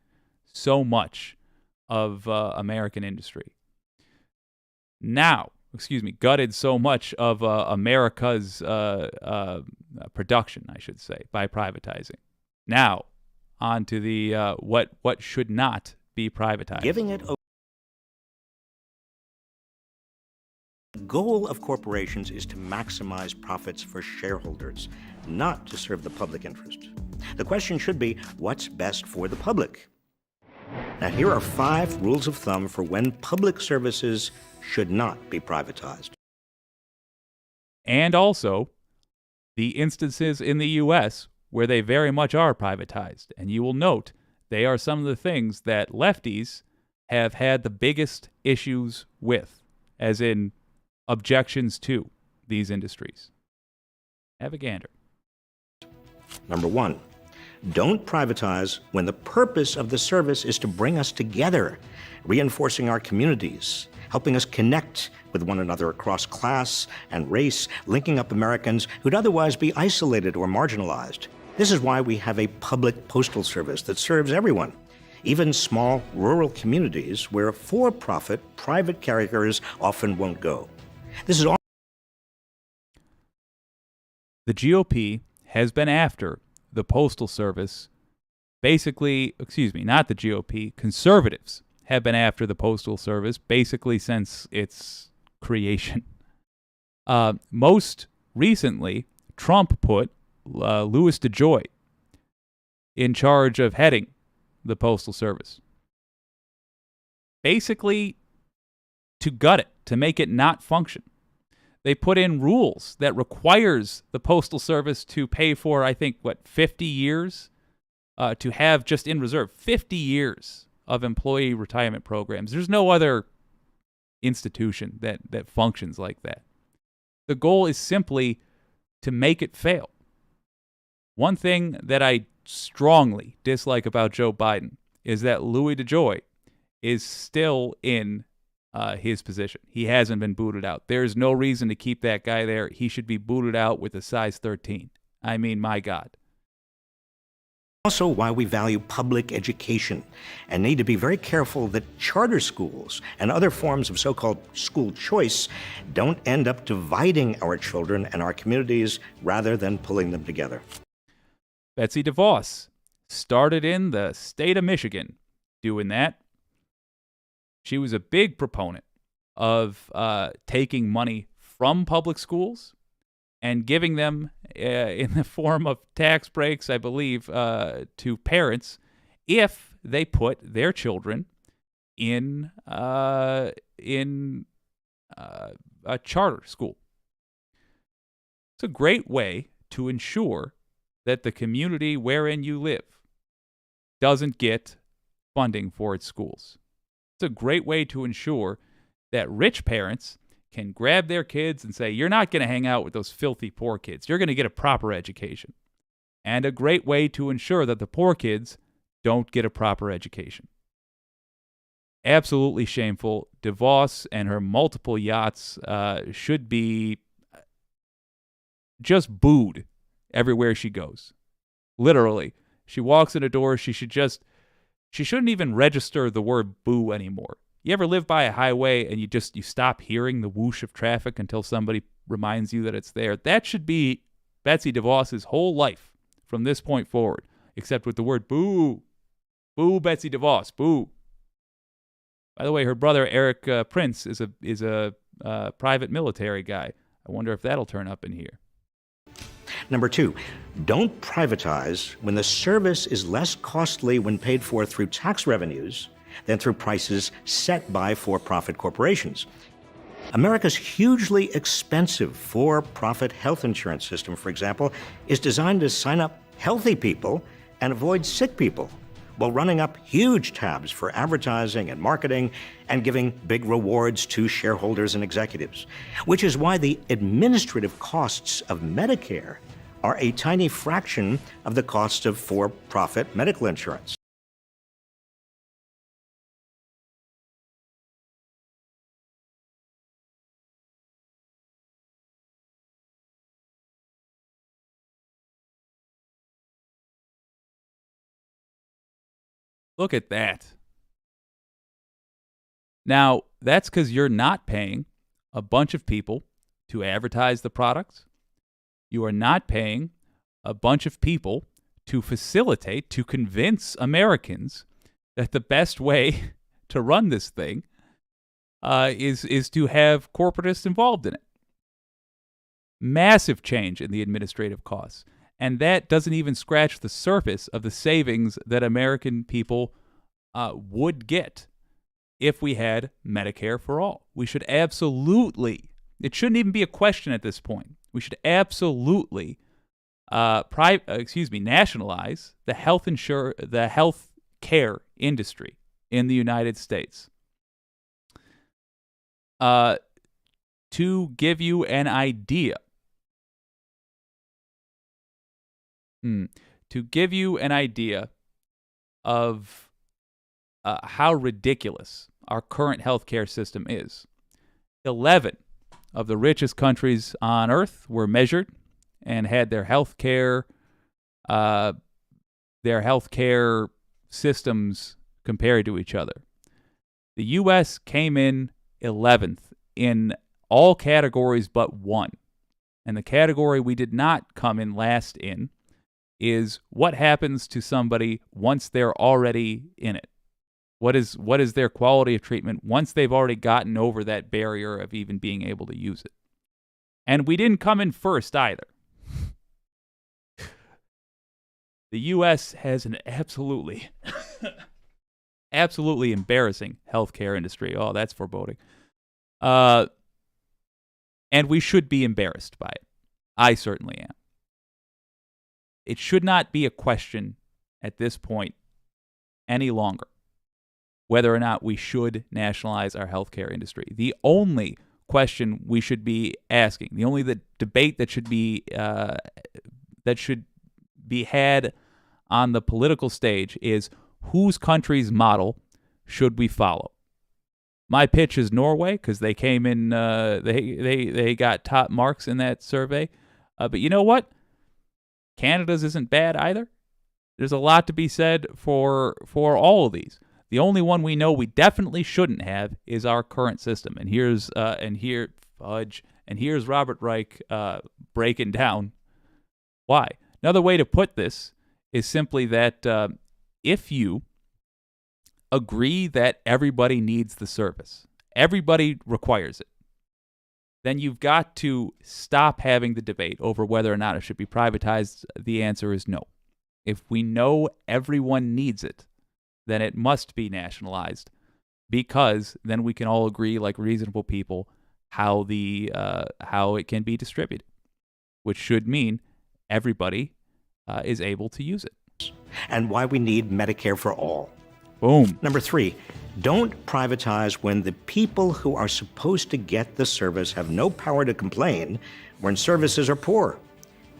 so much of American industry. Gutted so much of America's production, I should say, by privatizing. Now, on to the what should not be privatized. Giving it The goal of corporations is to maximize profits for shareholders, not to serve the public interest. The question should be, what's best for the public? Now, here are 5 rules of thumb for when public services should not be privatized. And also, the instances in the U.S. where they very much are privatized. And you will note they are some of the things that lefties have had the biggest issues with, as in objections to these industries. Have a gander. Number 1, don't privatize when the purpose of the service is to bring us together, reinforcing our communities, helping us connect with one another across class and race, linking up Americans who'd otherwise be isolated or marginalized. This is why we have a public postal service that serves everyone, even small rural communities where for-profit private carriers often won't go. This is all. The GOP has been after the Postal Service, basically, not the GOP, conservatives have been after the Postal Service basically since its creation. Most recently, Trump put Louis DeJoy in charge of heading the Postal Service. Basically, to gut it, to make it not function. They put in rules that requires the Postal Service to pay for, I think, 50 years to have just in reserve 50 years of employee retirement programs. There's no other institution that functions like that. The goal is simply to make it fail. One thing that I strongly dislike about Joe Biden is that Louis DeJoy is still in his position. He hasn't been booted out. There's no reason to keep that guy there. He should be booted out with a size 13. I mean, my God. Also why we value public education and need to be very careful that charter schools and other forms of so-called school choice don't end up dividing our children and our communities rather than pulling them together. Betsy DeVos started in the state of Michigan doing that. She was a big proponent of taking money from public schools and giving them in the form of tax breaks, I believe, to parents if they put their children in a charter school. It's a great way to ensure that the community wherein you live doesn't get funding for its schools. It's a great way to ensure that rich parents can grab their kids and say, you're not going to hang out with those filthy poor kids. You're going to get a proper education. And a great way to ensure that the poor kids don't get a proper education. Absolutely shameful. DeVos and her multiple yachts should be just booed everywhere she goes. Literally. She walks in a door, she shouldn't even register the word boo anymore. You ever live by a highway and you stop hearing the whoosh of traffic until somebody reminds you that it's there? That should be Betsy DeVos's whole life from this point forward, except with the word boo. Boo, Betsy DeVos, boo. By the way, her brother Eric Prince is a private military guy. I wonder if that'll turn up in here. Number two, don't privatize when the service is less costly when paid for through tax revenues than through prices set by for-profit corporations. America's hugely expensive for-profit health insurance system, for example, is designed to sign up healthy people and avoid sick people, while running up huge tabs for advertising and marketing and giving big rewards to shareholders and executives, which is why the administrative costs of Medicare are a tiny fraction of the cost of for-profit medical insurance. Look at that. Now, that's because you're not paying a bunch of people to advertise the products. You are not paying a bunch of people to facilitate, to convince Americans that the best way to run this thing is to have corporatists involved in it. Massive change in the administrative costs. And that doesn't even scratch the surface of the savings that American people would get if we had Medicare for all. We should absolutely, it shouldn't even be a question at this point. We should absolutely nationalize the health care industry in the United States. To give you an idea, of how ridiculous our current healthcare system is, 11 of the richest countries on earth were measured and had their healthcare systems compared to each other. The U.S. came in 11th in all categories but one. And the category we did not come in last in is what happens to somebody once they're already in it. What is their quality of treatment once they've already gotten over that barrier of even being able to use it? And we didn't come in first either. The U.S. has an absolutely embarrassing healthcare industry. Oh, that's foreboding. And we should be embarrassed by it. I certainly am. It should not be a question at this point any longer whether or not we should nationalize our healthcare industry. The only question we should be asking, the only debate that should be had on the political stage is whose country's model should we follow? My pitch is Norway because they came in, they got top marks in that survey. But you know what? Canada's isn't bad either. There's a lot to be said for all of these. The only one we know we definitely shouldn't have is our current system. And here's Robert Reich breaking down why. Another way to put this is simply that if you agree that everybody needs the service, everybody requires it, then you've got to stop having the debate over whether or not it should be privatized. The answer is no. If we know everyone needs it, then it must be nationalized, because then we can all agree like reasonable people how it can be distributed, which should mean everybody is able to use it. And why we need Medicare for all. Boom. Number 3, don't privatize when the people who are supposed to get the service have no power to complain when services are poor.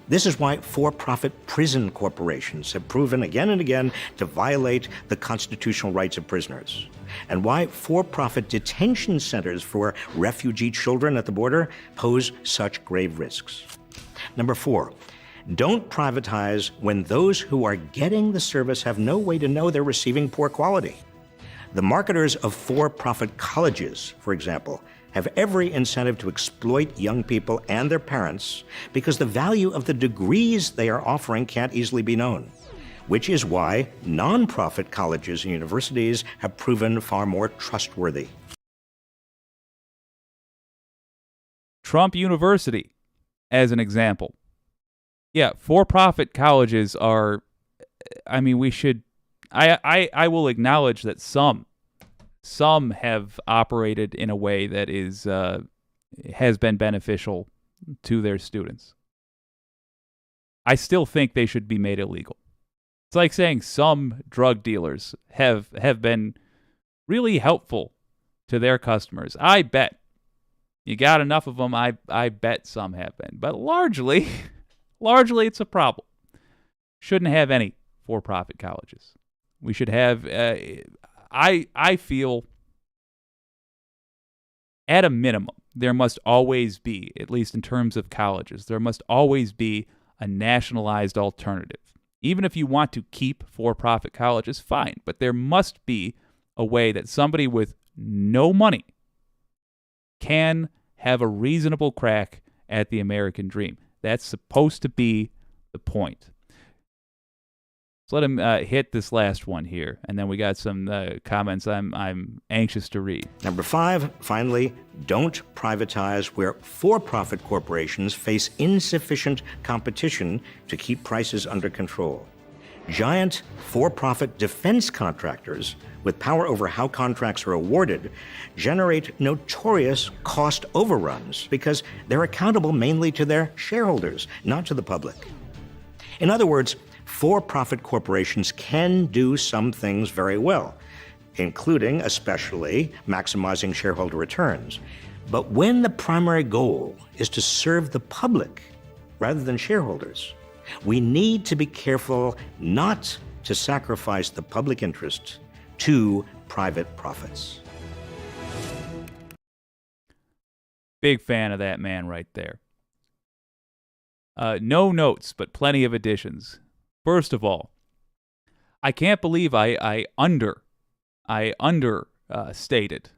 This is why for-profit prison corporations have proven again and again to violate the constitutional rights of prisoners, and why for-profit detention centers for refugee children at the border pose such grave risks. Number 4, don't privatize when those who are getting the service have no way to know they're receiving poor quality. The marketers of for-profit colleges, for example, have every incentive to exploit young people and their parents because the value of the degrees they are offering can't easily be known, which is why nonprofit colleges and universities have proven far more trustworthy. Trump University, as an example. Yeah, for-profit colleges are, I mean, we should, I will acknowledge that some have operated in a way that has been beneficial to their students. I still think they should be made illegal. It's like saying some drug dealers have been really helpful to their customers. I bet. You got enough of them, I bet some have been. But largely it's a problem. Shouldn't have any for-profit colleges. We should have, I feel, at a minimum, there must always be, at least in terms of colleges, there must always be a nationalized alternative. Even if you want to keep for-profit colleges, fine, but there must be a way that somebody with no money can have a reasonable crack at the American dream. That's supposed to be the point. So let him hit this last one here, and then we got some comments I'm anxious to read. Number 5, finally, don't privatize where for-profit corporations face insufficient competition to keep prices under control. Giant for-profit defense contractors with power over how contracts are awarded generate notorious cost overruns because they're accountable mainly to their shareholders, not to the public. In other words, for-profit corporations can do some things very well, including, especially, maximizing shareholder returns. But when the primary goal is to serve the public rather than shareholders, we need to be careful not to sacrifice the public interest to private profits. Big fan of that man right there. No notes, but plenty of additions. First of all, I can't believe I I understated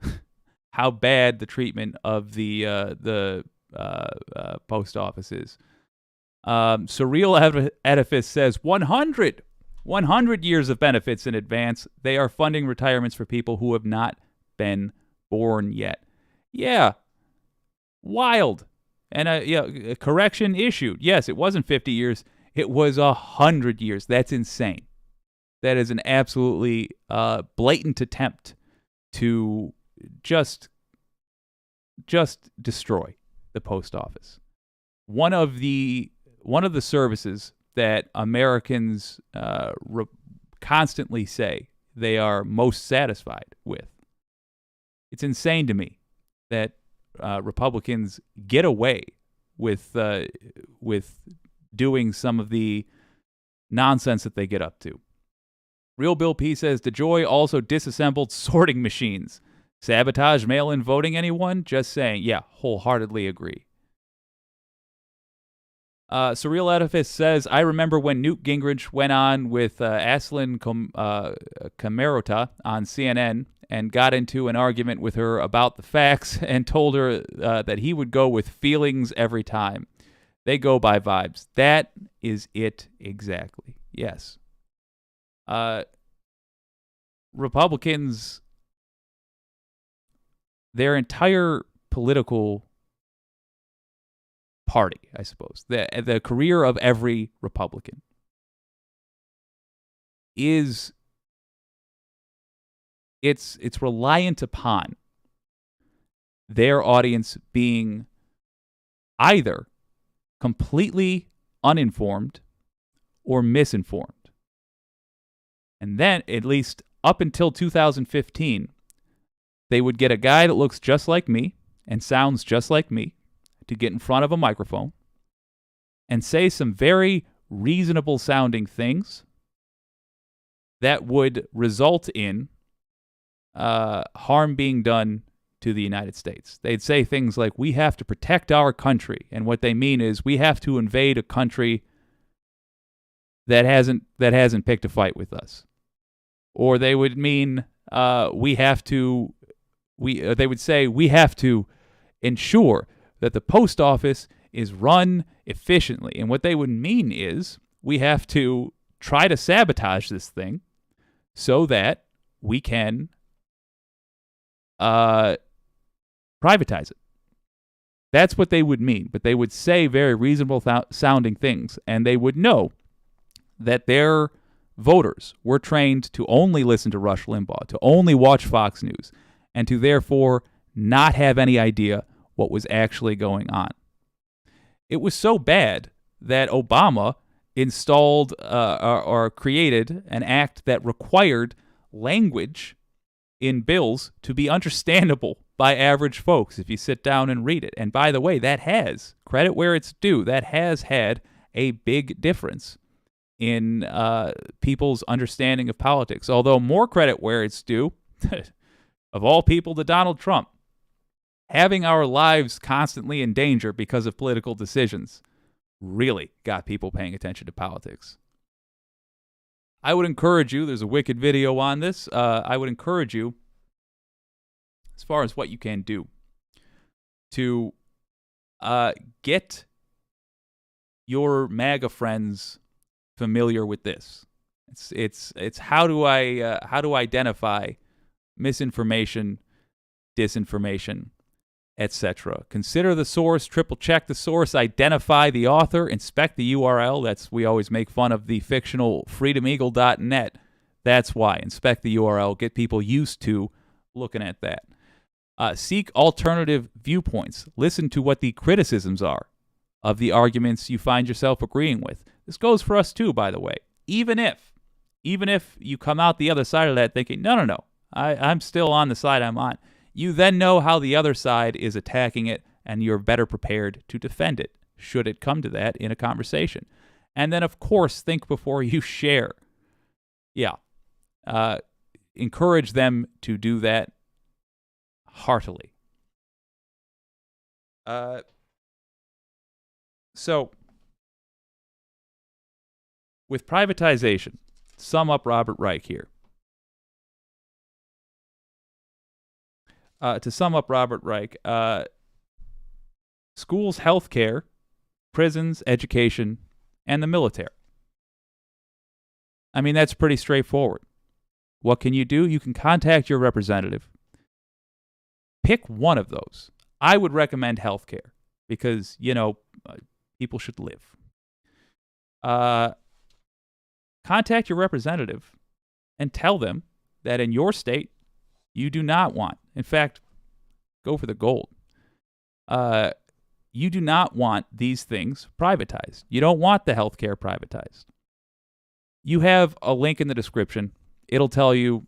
how bad the treatment of the post office is. Surreal Edifice says 100 years of benefits in advance. They are funding retirements for people who have not been born yet. Yeah, wild. And a correction issued. Yes, it wasn't 50 years. It was 100 years. That's insane. That is an absolutely blatant attempt to just destroy the post office. One of the services that Americans constantly say they are most satisfied with. It's insane to me that Republicans get away with doing some of the nonsense that they get up to. Real Bill P says DeJoy also disassembled sorting machines. Sabotage mail-in voting, anyone? Just saying. Yeah, wholeheartedly agree. Surreal Edifice says, I remember when Newt Gingrich went on with Aslan Camerota on CNN and got into an argument with her about the facts and told her that he would go with feelings every time. They go by vibes. That is it exactly. Yes. Republicans, their entire political party, I suppose, the career of every Republican is it's reliant upon their audience being either completely uninformed or misinformed. And then, at least up until 2015, they would get a guy that looks just like me and sounds just like me to get in front of a microphone and say some very reasonable sounding things that would result in harm being done to the United States. They'd say things like, we have to protect our country. And what they mean is we have to invade a country that hasn't picked a fight with us. Or they would mean they would say we have to ensure that the post office is run efficiently. And what they would mean is we have to try to sabotage this thing so that we can privatize it. That's what they would mean. But they would say very reasonable sounding things, and they would know that their voters were trained to only listen to Rush Limbaugh, to only watch Fox News, and to therefore not have any idea what was actually going on. It was so bad that Obama installed or created an act that required language in bills to be understandable by average folks if you sit down and read it. And by the way, that has, credit where it's due, that has had a big difference in people's understanding of politics. Although more credit where it's due, of all people, to Donald Trump. Having our lives constantly in danger because of political decisions really got people paying attention to politics. I would encourage you, there's a wicked video on this, I would encourage you, as far as what you can do, to get your MAGA friends familiar with this. It's how to identify misinformation, disinformation, etc. Consider the source, triple check the source, identify the author, inspect the URL. We always make fun of the fictional freedomeagle.net. That's why. Inspect the URL. Get people used to looking at that. Seek alternative viewpoints. Listen to what the criticisms are of the arguments you find yourself agreeing with. This goes for us too, by the way. Even if you come out the other side of that thinking, no, I'm still on the side I'm on, you then know how the other side is attacking it, and you're better prepared to defend it, should it come to that in a conversation. And then, of course, think before you share. Yeah. Encourage them to do that heartily. So, with privatization, sum up Robert Reich here. to sum up Robert Reich, schools, healthcare, prisons, education, and the military. I mean, that's pretty straightforward. What can you do? You can contact your representative. Pick one of those. I would recommend healthcare because, people should live. Contact your representative and tell them that in your state, you do not want, in fact, go for the gold. You do not want these things privatized. You don't want the healthcare privatized. You have a link in the description. It'll tell you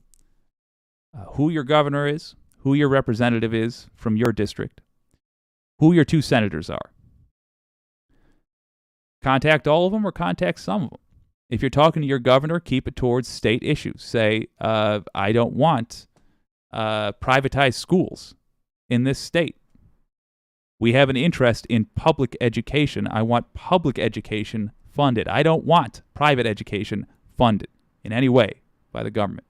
who your governor is, who your representative is from your district, who your 2 senators are. Contact all of them or contact some of them. If you're talking to your governor, keep it towards state issues. Say, I don't want privatized schools in this state. We have an interest in public education. I want public education funded. I don't want private education funded in any way by the government.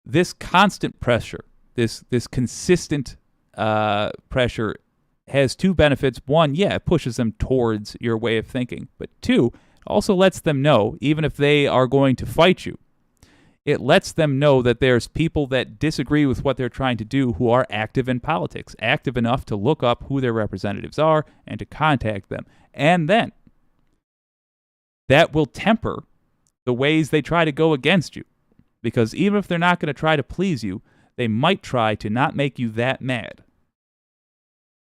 This constant pressure, this consistent pressure has 2 benefits. 1, it pushes them towards your way of thinking. But 2, also lets them know, even if they are going to fight you, it lets them know that there's people that disagree with what they're trying to do who are active in politics, active enough to look up who their representatives are and to contact them. And then that will temper the ways they try to go against you. Because even if they're not going to try to please you, they might try to not make you that mad.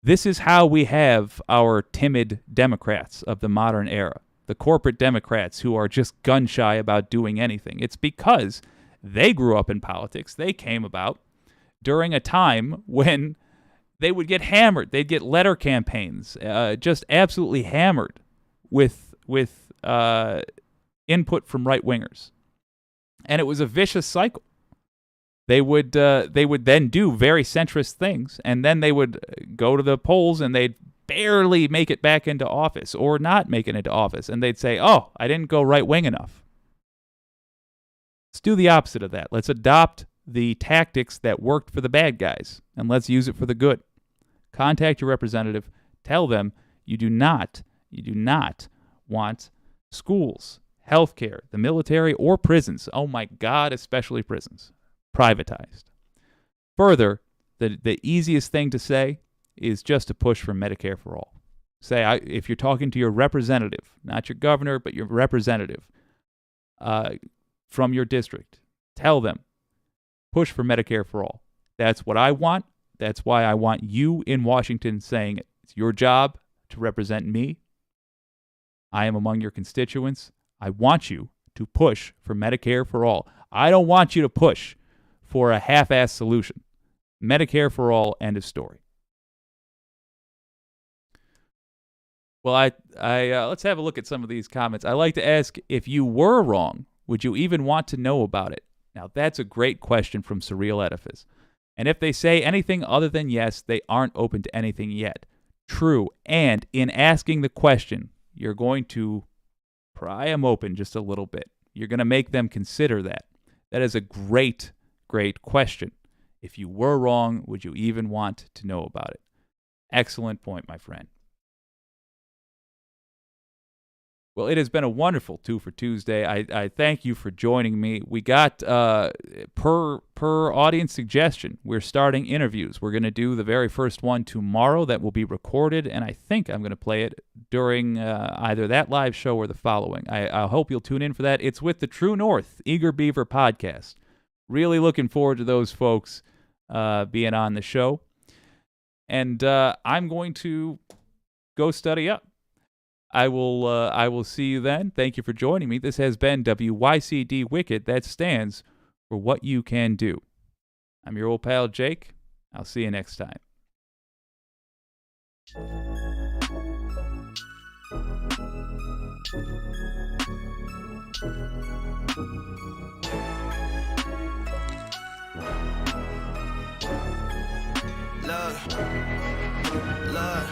This is how we have our timid Democrats of the modern era, the corporate Democrats who are just gun-shy about doing anything. It's because they grew up in politics. They came about during a time when they would get hammered. They'd get letter campaigns, just absolutely hammered with input from right-wingers. And it was a vicious cycle. They would then do very centrist things, and then they would go to the polls and they'd barely make it back into office or not make it into office. And they'd say, I didn't go right-wing enough. Let's do the opposite of that. Let's adopt the tactics that worked for the bad guys, and let's use it for the good. Contact your representative. Tell them you do not want schools, healthcare, the military, or prisons. Oh my God, especially prisons. Privatized. Further, the easiest thing to say is just to push for Medicare for all. Say, if you're talking to your representative, not your governor, but your representative from your district, tell them, push for Medicare for all. That's what I want. That's why I want you in Washington saying it. It's your job to represent me. I am among your constituents. I want you to push for Medicare for all. I don't want you to push for a half-assed solution. Medicare for all, end of story. Well, let's have a look at some of these comments. I like to ask, if you were wrong, would you even want to know about it? Now, that's a great question from Surreal Edifice. And if they say anything other than yes, they aren't open to anything yet. True. And in asking the question, you're going to pry them open just a little bit. You're going to make them consider that. That is a great question. If you were wrong, would you even want to know about it? Excellent point, my friend. Well, it has been a wonderful 2 for Tuesday. I thank you for joining me. We got, per audience suggestion, we're starting interviews. We're going to do the very first one tomorrow that will be recorded, and I think I'm going to play it during either that live show or the following. I hope you'll tune in for that. It's with the True North Eager Beaver podcast. Really looking forward to those folks being on the show. And I'm going to go study up. I will see you then. Thank you for joining me. This has been WYCD Wicked. That stands for What You Can Do. I'm your old pal Jake. I'll see you next time. Love.